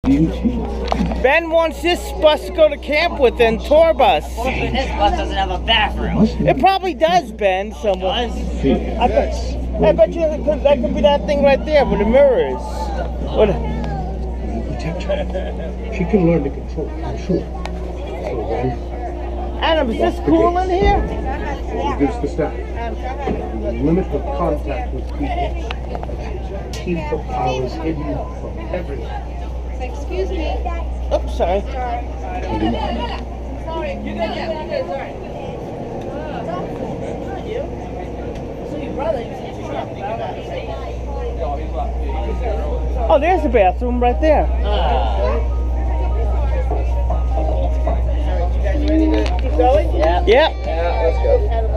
Ben wants this bus to go to camp with and tour bus. Hopefully this bus doesn't have a bathroom. It probably does, Ben, somewhere. I bet you that could be that thing right there with the mirrors. What? Protect her. She can learn to control, I'm sure. Adam, is this cool in here? Gives the staff. Limit her contact with people. Keep her powers hidden from everyone. Excuse me. Oops, sorry. Sorry. You good? Yeah. Sorry. Oh, there's the bathroom right there. Ah. You guys ready to keep going? Yeah. Yep. Yeah, let's go.